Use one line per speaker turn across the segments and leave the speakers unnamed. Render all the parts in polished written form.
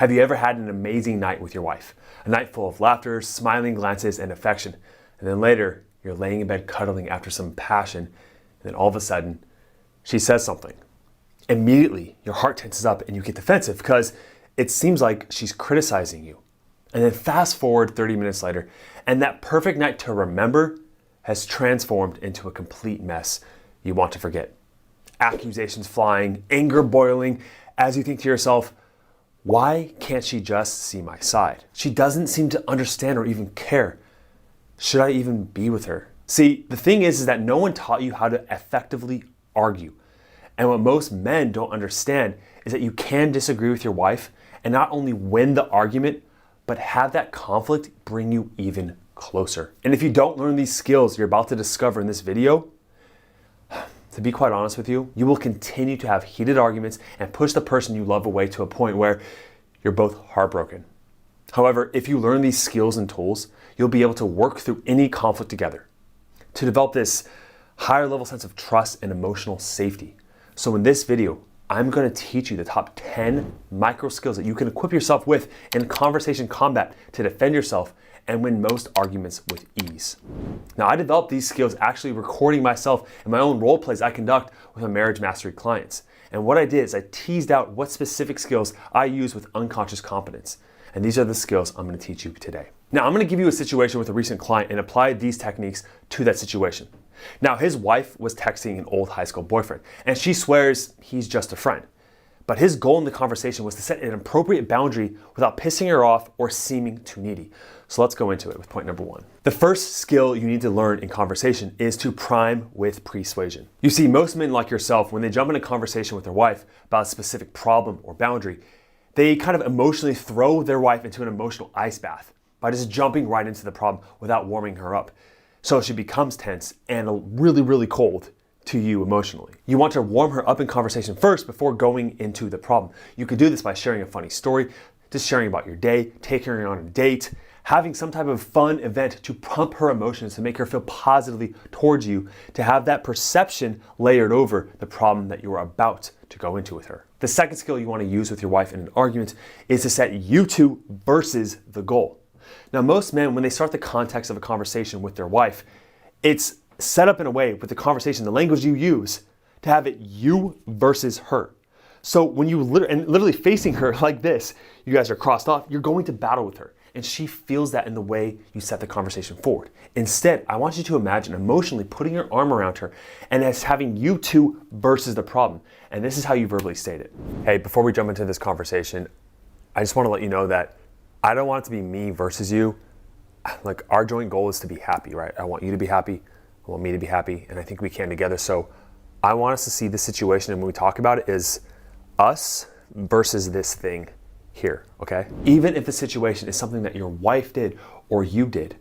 Have you ever had an amazing night with your wife? A night full of laughter, smiling glances, and affection. And then later, you're laying in bed cuddling after some passion, and then all of a sudden, she says something. Immediately, your heart tenses up and you get defensive because it seems like she's criticizing you. And then fast forward 30 minutes later, and that perfect night to remember has transformed into a complete mess you want to forget. Accusations flying, anger boiling, as you think to yourself, why can't she just see my side? She doesn't seem to understand or even care. Should I even be with her? See, the thing is that no one taught you how to effectively argue. And what most men don't understand is that you can disagree with your wife and not only win the argument, but have that conflict bring you even closer. And if you don't learn these skills you're about to discover in this video, to be quite honest with you, you will continue to have heated arguments and push the person you love away to a point where you're both heartbroken. However, if you learn these skills and tools, you'll be able to work through any conflict together to develop this higher level sense of trust and emotional safety. So in this video, I'm going to teach you the top 10 micro skills that you can equip yourself with in conversation combat to defend yourself and win most arguments with ease. Now, I developed these skills actually recording myself in my own role plays I conduct with my marriage mastery clients. And what I did is I teased out what specific skills I use with unconscious competence. And these are the skills I'm going to teach you today. Now, I'm going to give you a situation with a recent client and apply these techniques to that situation. Now, his wife was texting an old high school boyfriend, and she swears he's just a friend. But his goal in the conversation was to set an appropriate boundary without pissing her off or seeming too needy. So let's go into it with point number 1. The first skill you need to learn in conversation is to prime with persuasion. You see, most men like yourself, when they jump in a conversation with their wife about a specific problem or boundary, they kind of emotionally throw their wife into an emotional ice bath by just jumping right into the problem without warming her up. So she becomes tense and really, really cold to you emotionally. You want to warm her up in conversation first before going into the problem. You could do this by sharing a funny story, just sharing about your day, taking her on a date, having some type of fun event to pump her emotions, to make her feel positively towards you, to have that perception layered over the problem that you are about to go into with her. The second skill you want to use with your wife in an argument is to set you two versus the goal. Now, most men, when they start the context of a conversation with their wife, it's set up in a way with the conversation, the language you use, to have it you versus her. So when you literally facing her like this, you guys are crossed off, you're going to battle with her. And she feels that in the way you set the conversation forward. Instead, I want you to imagine emotionally putting your arm around her and as having you two versus the problem. And this is how you verbally state it. Hey, before we jump into this conversation, I just want to let you know that I don't want it to be me versus you. Like, our joint goal is to be happy, right? I want you to be happy. I want me to be happy. And I think we can together. So I want us to see this situation, and when we talk about it, is us versus this thing here, okay? Even if the situation is something that your wife did or you did,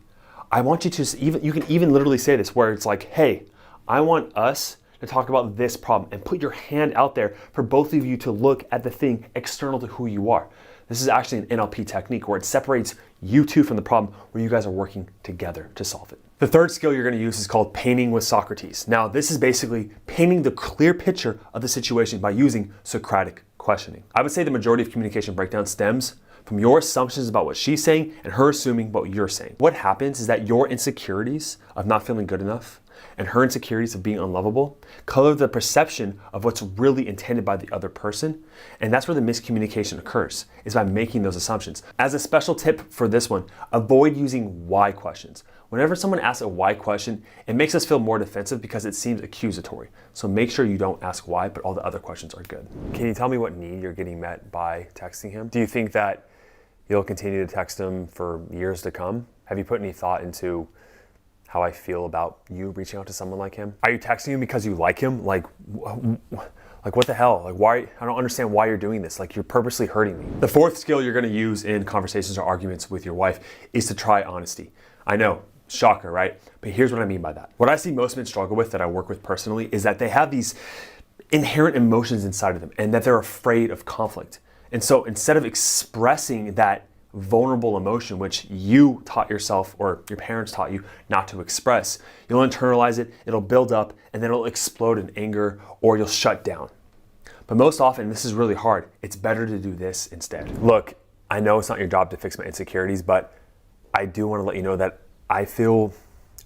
I want you to you can even literally say this where it's like, hey, I want us to talk about this problem, and put your hand out there for both of you to look at the thing external to who you are. This is actually an NLP technique where it separates you two from the problem, where you guys are working together to solve it. The third skill you're going to use is called painting with Socrates. Now, this is basically painting the clear picture of the situation by using Socratic questioning. I would say the majority of communication breakdown stems from your assumptions about what she's saying and her assuming what you're saying. What happens is that your insecurities of not feeling good enough and her insecurities of being unlovable color the perception of what's really intended by the other person. And that's where the miscommunication occurs, is by making those assumptions. As a special tip for this one, avoid using why questions. Whenever someone asks a why question, it makes us feel more defensive because it seems accusatory. So make sure you don't ask why, but all the other questions are good. Can you tell me what need you're getting met by texting him? Do you think that you'll continue to text him for years to come? Have you put any thought into how I feel about you reaching out to someone like him? Are you texting him because you like him? Like what the hell? Like, why? I don't understand why you're doing this. Like, you're purposely hurting me. The fourth skill you're going to use in conversations or arguments with your wife is to try honesty. I know, shocker, right? But here's what I mean by that. What I see most men struggle with that I work with personally is that they have these inherent emotions inside of them and that they're afraid of conflict. And so instead of expressing that vulnerable emotion, which you taught yourself or your parents taught you not to express, you'll internalize it, it'll build up, and then it'll explode in anger, or you'll shut down. But most often, this is really hard, it's better to do this instead. Look, I know it's not your job to fix my insecurities, but I do want to let you know that I feel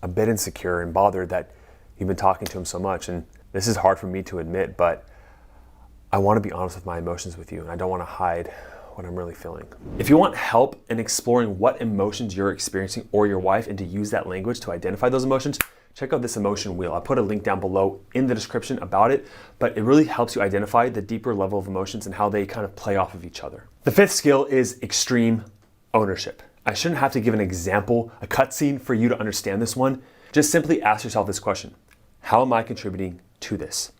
a bit insecure and bothered that you've been talking to him so much. And this is hard for me to admit, but I want to be honest with my emotions with you, and I don't want to hide what I'm really feeling. If you want help in exploring what emotions you're experiencing or your wife, and to use that language to identify those emotions, check out this emotion wheel. I'll put a link down below in the description about it, but it really helps you identify the deeper level of emotions and how they kind of play off of each other. The fifth skill is extreme ownership. I shouldn't have to give an example, a cutscene for you to understand this one. Just simply ask yourself this question: how am I contributing to this?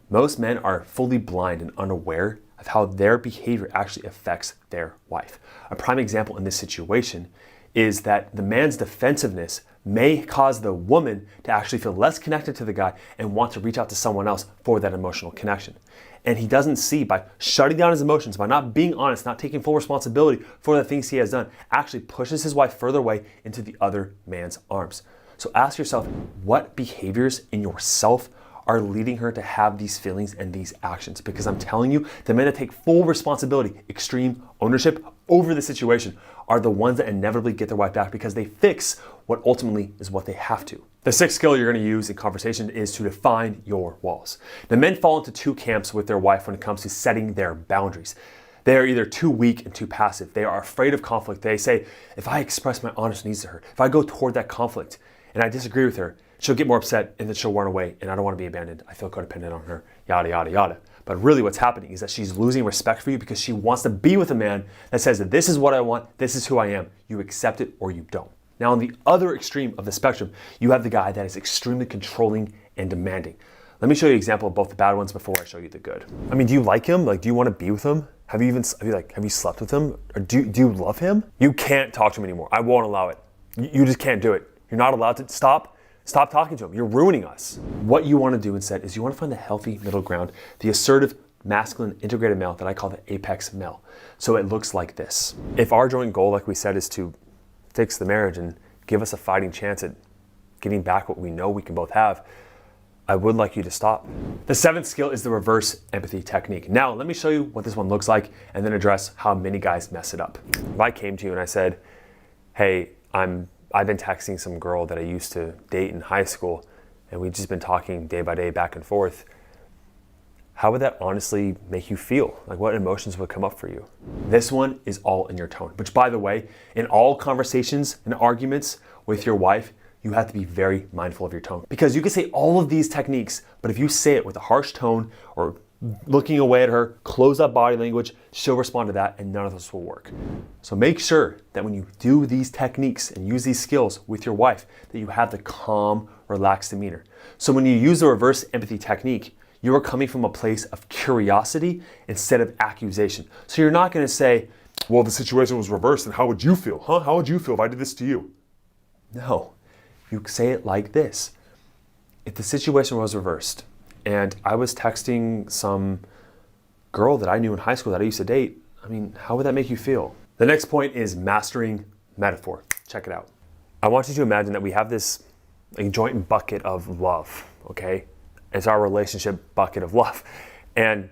Most men are fully blind and unaware of how their behavior actually affects their wife. A prime example in this situation is that the man's defensiveness may cause the woman to actually feel less connected to the guy and want to reach out to someone else for that emotional connection. And he doesn't see, by shutting down his emotions, by not being honest, not taking full responsibility for the things he has done, actually pushes his wife further away into the other man's arms. So ask yourself, what behaviors in yourself are leading her to have these feelings and these actions? Because I'm telling you, the men that take full responsibility, extreme ownership over the situation, are the ones that inevitably get their wife back, because they fix what ultimately is what they have to. The sixth skill you're going to use in conversation is to define your walls. The men fall into two camps with their wife when it comes to setting their boundaries. They are either too weak and too passive. They are afraid of conflict. They say, if I express my honest needs to her, if I go toward that conflict and I disagree with her, she'll get more upset and then she'll run away, and I don't want to be abandoned. I feel codependent on her, yada, yada, yada. But really what's happening is that she's losing respect for you because she wants to be with a man that says that this is what I want, this is who I am. You accept it or you don't. Now, on the other extreme of the spectrum, you have the guy that is extremely controlling and demanding. Let me show you an example of both the bad ones before I show you the good. I mean, do you like him? Like, do you want to be with him? Have you slept with him? Or do you love him? You can't talk to him anymore. I won't allow it. You just can't do it. You're not allowed to. Stop talking to him. You're ruining us. What you want to do instead is you want to find the healthy middle ground, the assertive, masculine, integrated male that I call the apex male. So it looks like this. If our joint goal, like we said, is to fix the marriage and give us a fighting chance at getting back what we know we can both have, I would like you to stop. The seventh skill is the reverse empathy technique. Now, let me show you what this one looks like and then address how many guys mess it up. If I came to you and I said, hey, I've been texting some girl that I used to date in high school, and we've just been talking day by day back and forth, how would that honestly make you feel? Like, what emotions would come up for you? This one is all in your tone, which, by the way, in all conversations and arguments with your wife, you have to be very mindful of your tone, because you can say all of these techniques, but if you say it with a harsh tone or looking away at her, close up body language, she'll respond to that, and none of this will work. So make sure that when you do these techniques and use these skills with your wife, that you have the calm, relaxed demeanor. So when you use the reverse empathy technique, you are coming from a place of curiosity instead of accusation. So you're not going to say, well, the situation was reversed, and how would you feel? How would you feel if I did this to you? No, you say it like this. If the situation was reversed, and I was texting some girl that I knew in high school that I used to date, I mean, how would that make you feel? The next point is mastering metaphor. Check it out. I want you to imagine that we have this joint bucket of love, okay? It's our relationship bucket of love. And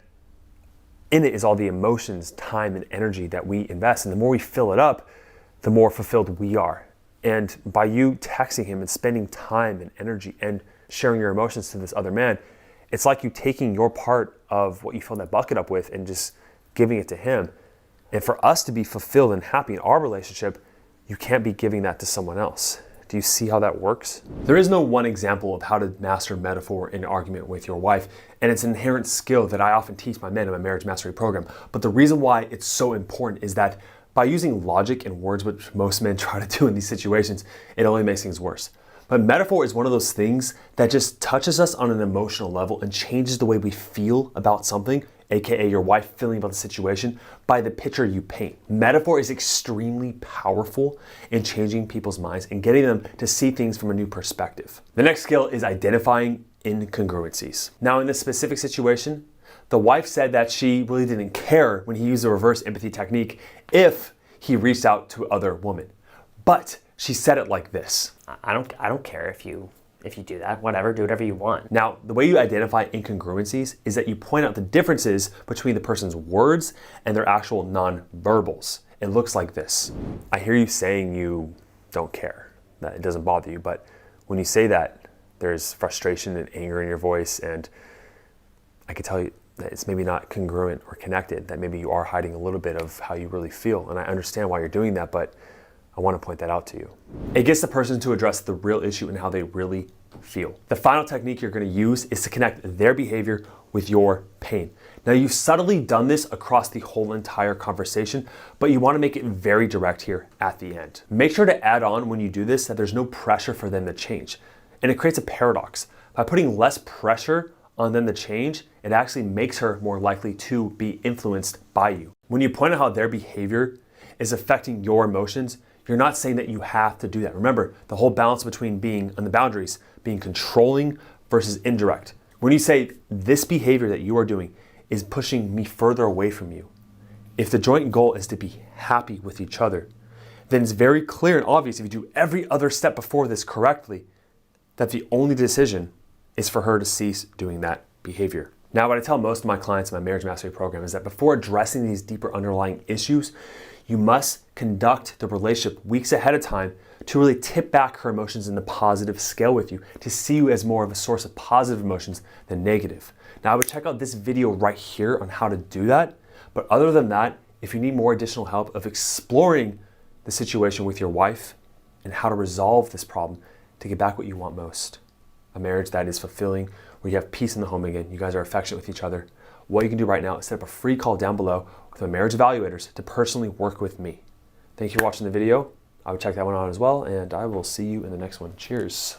in it is all the emotions, time, and energy that we invest. And the more we fill it up, the more fulfilled we are. And by you texting him and spending time and energy and sharing your emotions to this other man, it's like you taking your part of what you fill that bucket up with and just giving it to him. And for us to be fulfilled and happy in our relationship, you can't be giving that to someone else. Do you see how that works? There is no one example of how to master metaphor in an argument with your wife, and it's an inherent skill that I often teach my men in my marriage mastery program. But the reason why it's so important is that by using logic and words, which most men try to do in these situations, it only makes things worse. But metaphor is one of those things that just touches us on an emotional level and changes the way we feel about something, aka your wife feeling about the situation, by the picture you paint. Metaphor is extremely powerful in changing people's minds and getting them to see things from a new perspective. The next skill is identifying incongruencies. Now, in this specific situation, the wife said that she really didn't care when he used the reverse empathy technique if he reached out to other women. But she said it like this.
I don't care if you do that. Whatever, do whatever you want.
Now, the way you identify incongruencies is that you point out the differences between the person's words and their actual non-verbals. it looks like this. I hear you saying you don't care, that it doesn't bother you, but when you say that, there's frustration and anger in your voice, and I can tell you that it's maybe not congruent or connected, that maybe you are hiding a little bit of how you really feel. And I understand why you're doing that, but I want to point that out to you. It gets the person to address the real issue and how they really feel. The final technique you're going to use is to connect their behavior with your pain. Now, you've subtly done this across the whole entire conversation, but you want to make it very direct here at the end. Make sure to add on when you do this that there's no pressure for them to change. And it creates a paradox. By putting less pressure on them to change, it actually makes her more likely to be influenced by you. When you point out how their behavior is affecting your emotions, you're not saying that you have to do that. Remember, the whole balance between being on the boundaries, being controlling versus indirect. When you say this behavior that you are doing is pushing me further away from you, if the joint goal is to be happy with each other, then it's very clear and obvious if you do every other step before this correctly, that the only decision is for her to cease doing that behavior. Now, what I tell most of my clients in my marriage mastery program is that before addressing these deeper underlying issues, you must conduct the relationship weeks ahead of time to really tip back her emotions in the positive scale with you, to see you as more of a source of positive emotions than negative. Now, I would check out this video right here on how to do that. But other than that, if you need more additional help of exploring the situation with your wife and how to resolve this problem to get back what you want most, a marriage that is fulfilling, where you have peace in the home again, you guys are affectionate with each other, what you can do right now is set up a free call down below with my marriage evaluators to personally work with me. Thank you for watching the video. I would check that one out as well, and I will see you in the next one. Cheers.